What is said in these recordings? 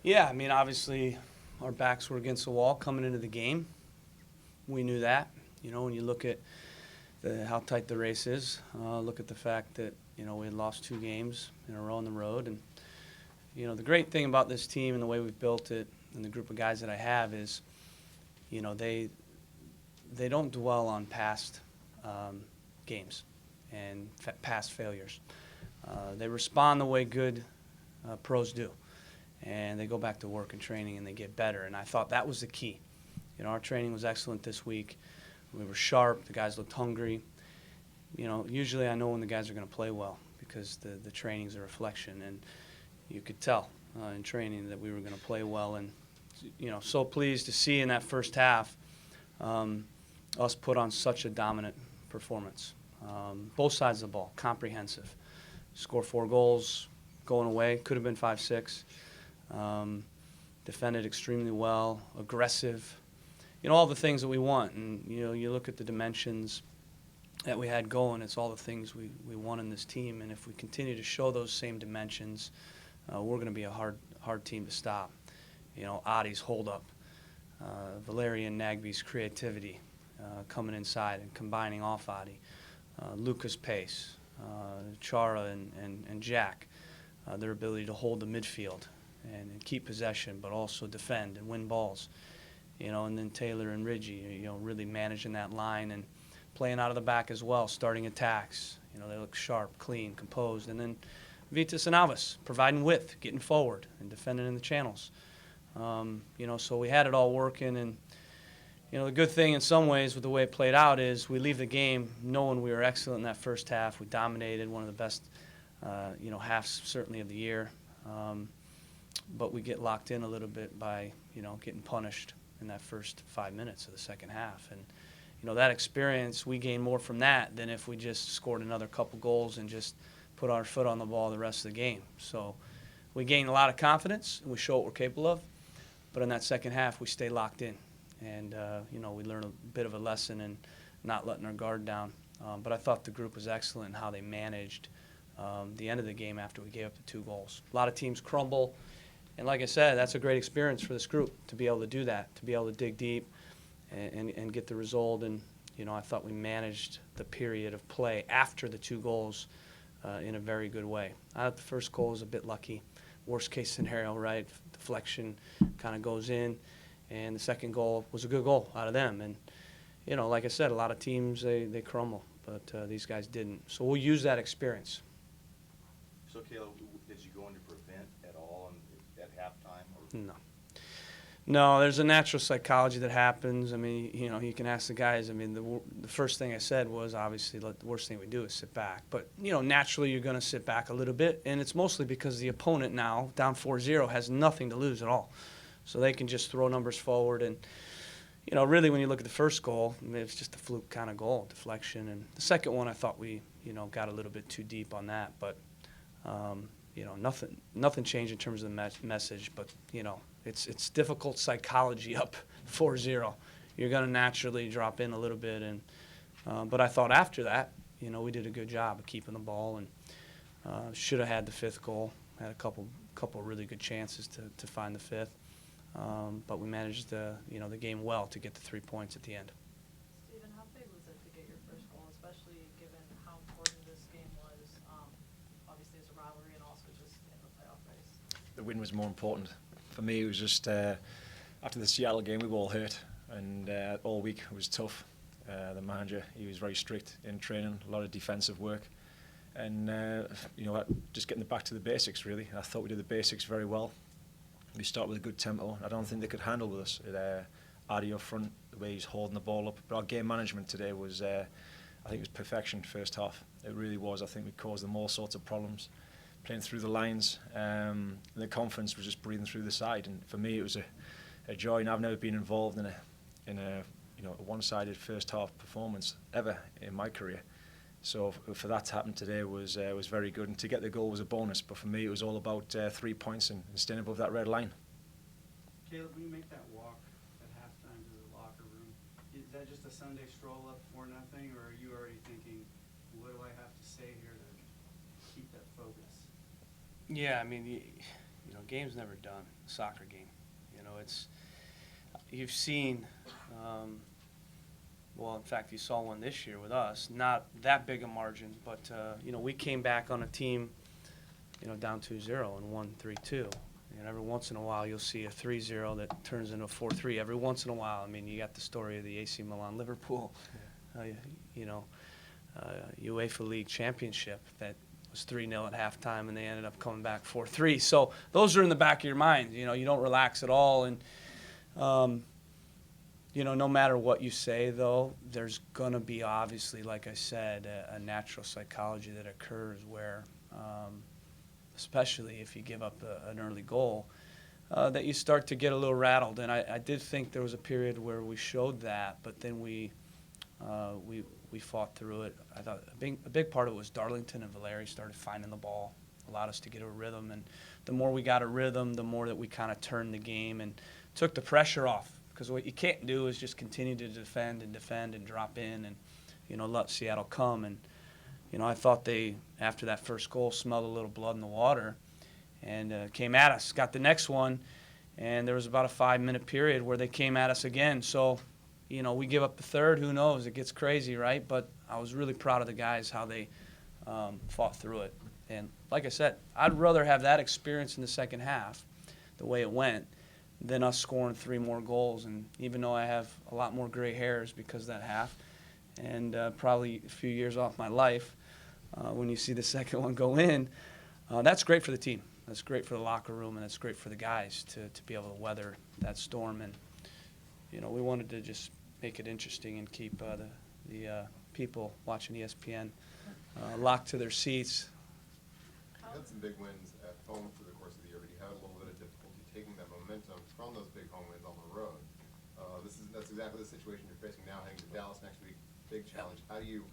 Yeah, I mean, obviously, our backs were against the wall coming into the game. We knew that. When you look at how tight the race is, look at the fact that, we had lost 2 games in a row on the road. And, the great thing about this team and the way we've built it and the group of guys that I have is, they don't dwell on past games and past failures. They respond the way good pros do. And they go back to work and training and they get better. And I thought that was the key. Our training was excellent this week. We were sharp. The guys looked hungry. Usually I know when the guys are going to play well because the training's a reflection. And you could tell in training that we were going to play well. And, so pleased to see in that first half us put on such a dominant performance. Both sides of the ball, comprehensive. Score 4 goals, going away. Could have been 5-6. Defended extremely well, aggressive, all the things that we want. And, you look at the dimensions that we had going, it's all the things we want in this team. And if we continue to show those same dimensions, we're going to be a hard team to stop. Adi's hold-up, Valerian Nagbe's creativity coming inside and combining off Adi, Luca's pace, Chara and Jack, their ability to hold the midfield and keep possession, but also defend and win balls. And then Taylor and Ridgie, really managing that line and playing out of the back as well, starting attacks. They look sharp, clean, composed. And then Vitas and Alves providing width, getting forward and defending in the channels. So we had it all working. And, the good thing in some ways with the way it played out is we leave the game knowing we were excellent in that first half. We dominated, one of the best, halves certainly of the year. But we get locked in a little bit by, getting punished in that first 5 minutes of the second half. And, that experience, we gain more from that than if we just scored another couple goals and just put our foot on the ball the rest of the game. So we gain a lot of confidence, and we show what we're capable of. But in that second half, we stay locked in. And, we learn a bit of a lesson in not letting our guard down. But I thought the group was excellent in how they managed the end of the game after we gave up the 2 goals. A lot of teams crumble. And like I said, that's a great experience for this group to be able to do that, to be able to dig deep and get the result. And, I thought we managed the period of play after the 2 goals in a very good way. I thought the first goal was a bit lucky. Worst case scenario, right? Deflection kind of goes in. And the second goal was a good goal out of them. And, like I said, a lot of teams, they crumble, but these guys didn't. So we'll use that experience. So, Caleb, did you go into prevent at all at halftime? Or? No. No, there's a natural psychology that happens. I mean, you can ask the guys. I mean, the first thing I said was obviously the worst thing we do is sit back. But, naturally you're going to sit back a little bit, and it's mostly because the opponent now, down 4-0, has nothing to lose at all. So they can just throw numbers forward. And, really when you look at the first goal, I mean, it's just a fluke kind of goal, deflection. And the second one, I thought we, got a little bit too deep on that. But, nothing changed in terms of the message. But, it's difficult psychology up 4-0. You're going to naturally drop in a little bit. And but I thought after that, we did a good job of keeping the ball and should have had the 5th goal. Had a couple really good chances to find the 5th. But we managed the game well to get the 3 points at the end. Stephen, how big was it to get your first goal, especially given how important this game was, obviously as a rivalry and also just in the playoff race? The win was more important. For me, it was just after the Seattle game, we were all hurt, and all week it was tough. The manager, he was very strict in training, a lot of defensive work. And, just getting back to the basics, really. I thought we did the basics very well. We start with a good tempo. I don't think they could handle with us. Adi up front, the way he's holding the ball up. But our game management today was, I think it was perfection first half. It really was. I think we caused them all sorts of problems, playing through the lines. And the confidence was just breathing through the side. And for me, it was a joy. And I've never been involved in a one-sided first half performance ever in my career. So for that to happen today was very good, and to get the goal was a bonus. But for me, it was all about 3 points and staying above that red line. Caleb, when you make that walk at halftime to the locker room, is that just a Sunday stroll up 4-0, or are you already thinking, what do I have to say here to keep that focus? Yeah, I mean, game's never done. A soccer game, you know, you've seen. Well, in fact, you saw one this year with us. Not that big a margin, but you know, we came back on a team, you know, down 2-0 and won 3-2. And every once in a while, you'll see a 3-0 that turns into a 4-3. Every once in a while, I mean, you got the story of the AC Milan Liverpool, you know, UEFA League Championship that was 3-0 at halftime, and they ended up coming back 4-3. So those are in the back of your mind. You know, you don't relax at all, and you know, no matter what you say, though, there's going to be, obviously, like I said, a natural psychology that occurs where, especially if you give up an early goal, that you start to get a little rattled. And I did think there was a period where we showed that, but then we fought through it. I thought a big part of it was Darlington and Valeri started finding the ball, allowed us to get a rhythm. And the more we got a rhythm, the more that we kind of turned the game and took the pressure off. Because what you can't do is just continue to defend and drop in and, you know, let Seattle come. And, you know, I thought they, after that first goal, smelled a little blood in the water and came at us. Got the next one, and there was about a 5-minute period where they came at us again. So, you know, we give up the third. Who knows? It gets crazy, right? But I was really proud of the guys, how they fought through it. And like I said, I'd rather have that experience in the second half, the way it went, than us scoring 3 more goals. And even though I have a lot more gray hairs because of that half and probably a few years off my life, when you see the second one go in, that's great for the team. That's great for the locker room, and that's great for the guys to be able to weather that storm. And, you know, we wanted to just make it interesting and keep the people watching ESPN locked to their seats. You had some big wins at home through the course of the year, but you had a little bit of difficulty taking that momentum from those big home wins on the road. That's exactly the situation you're facing now, heading to Dallas next week. Big challenge. How do you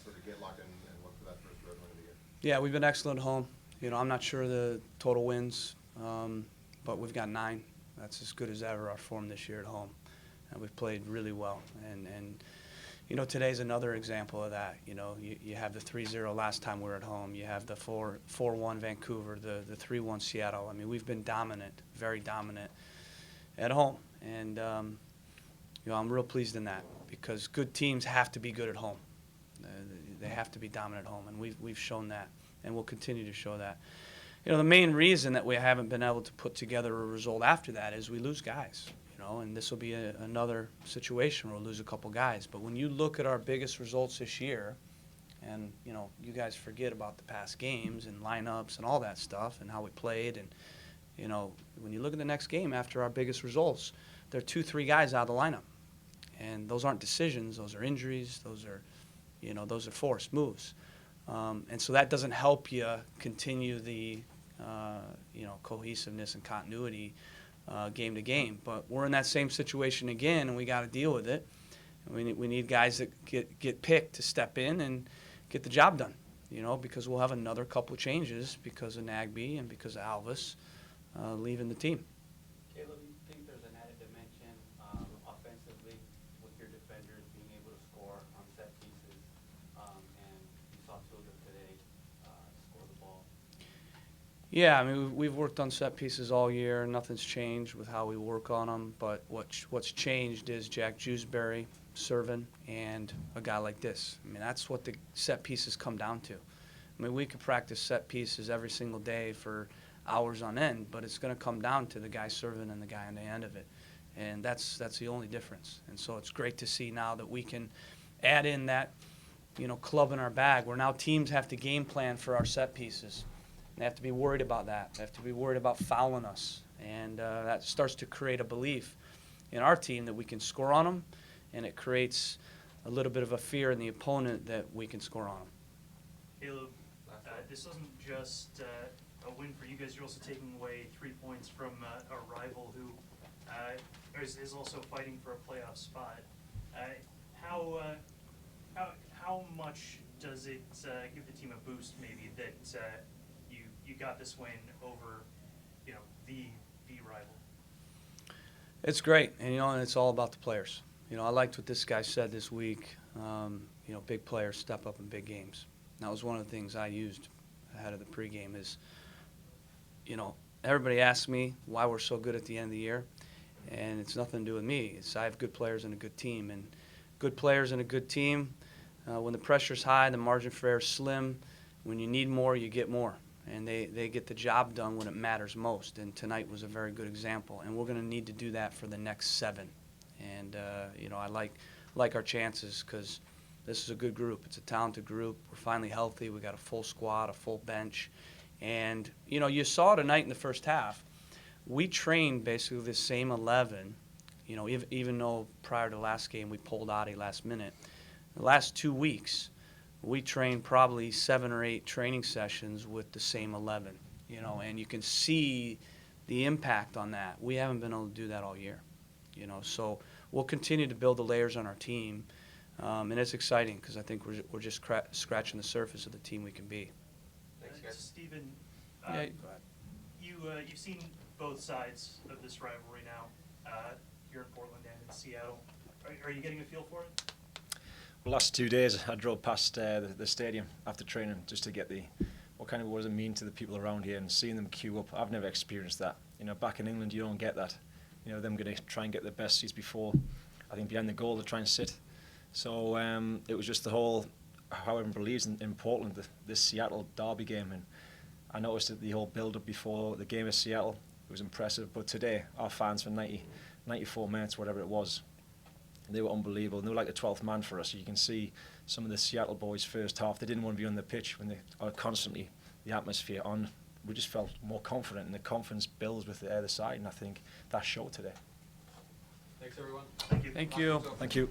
sort of get locked in and look for that first road win of the year? Yeah, we've been excellent at home. You know, I'm not sure the total wins, but we've got 9. That's as good as ever, our form this year at home. And we've played really well. And you know, today's another example of that. You know, you have the 3-0 last time we were at home. You have the 4-1 Vancouver, the 3-1 Seattle. I mean, we've been dominant, very dominant at home. And, you know, I'm real pleased in that because good teams have to be good at home. They have to be dominant at home, and we've shown that, and we'll continue to show that. You know, the main reason that we haven't been able to put together a result after that is we lose guys. You know, and this will be another situation where we'll lose a couple guys. But when you look at our biggest results this year, and, you know, you guys forget about the past games and lineups and all that stuff and how we played. And, you know, when you look at the next game after our biggest results, there are 2-3 guys out of the lineup. And those aren't decisions. Those are injuries. Those are, you know, those are forced moves. And so that doesn't help you continue the, you know, cohesiveness and continuity game to game. But we're in that same situation again, and we got to deal with it. And we need guys that get picked to step in and get the job done, you know, because we'll have another couple changes because of Nagby and because of Alvis leaving the team. Caleb, you think there's an added dimension offensively with your defenders being able to score on set pieces, and you saw 2 of them today score the ball? Yeah, I mean, we've worked on set pieces all year. Nothing's changed with how we work on them. But what's changed is Jack Jewsbury serving and a guy like this. I mean, that's what the set pieces come down to. I mean, we could practice set pieces every single day for hours on end, but it's going to come down to the guy serving and the guy on the end of it. And that's the only difference. And so it's great to see now that we can add in that, you know, club in our bag where now teams have to game plan for our set pieces. They have to be worried about that. They have to be worried about fouling us. And that starts to create a belief in our team that we can score on them, and it creates a little bit of a fear in the opponent that we can score on them. Caleb, this isn't just a win for you guys. You're also taking away 3 points from a rival who is also fighting for a playoff spot. How much does it give the team a boost, maybe, that you got this win over, you know, the rival? It's great, and, you know, and it's all about the players. You know, I liked what this guy said this week. You know, big players step up in big games. And that was one of the things I used ahead of the pregame is, you know, everybody asks me why we're so good at the end of the year, and it's nothing to do with me. I have good players and a good team, and good players and a good team. When the pressure's high, the margin for error is slim. When you need more, you get more, and they get the job done when it matters most. And tonight was a very good example, and we're going to need to do that for the next 7. And I like our chances because this is a good group. It's a talented group. We're finally healthy. We got a full squad, a full bench. And, you saw tonight in the first half, we trained basically the same 11, even though prior to last game we pulled Adi last minute. The last 2 weeks, we trained probably 7 or 8 training sessions with the same 11, and you can see the impact on that. We haven't been able to do that all year, so we'll continue to build the layers on our team, and it's exciting because I think we're just scratching the surface of the team we can be. Thanks, guys. Stephen, Yeah, go ahead. you've seen both sides of this rivalry now, here in Portland and in Seattle. Are you getting a feel for it? The last 2 days, I drove past the stadium after training just to get what does it mean to the people around here, and seeing them queue up. I've never experienced that. Back in England, you don't get that. Them going to try and get the best seats before, I think, behind the goal to try and sit. So it was just the whole, how everyone believes in Portland, this Seattle derby game. And I noticed that the whole build-up before the game of Seattle, it was impressive. But today, our fans for 94 minutes, whatever it was, they were unbelievable. And they were like the 12th man for us. You can see some of the Seattle boys first half, they didn't want to be on the pitch when they are constantly the atmosphere on. We just felt more confident, and the confidence builds with the other side, and I think that showed today. Thanks, everyone. Thank you. Thank you. Thank you.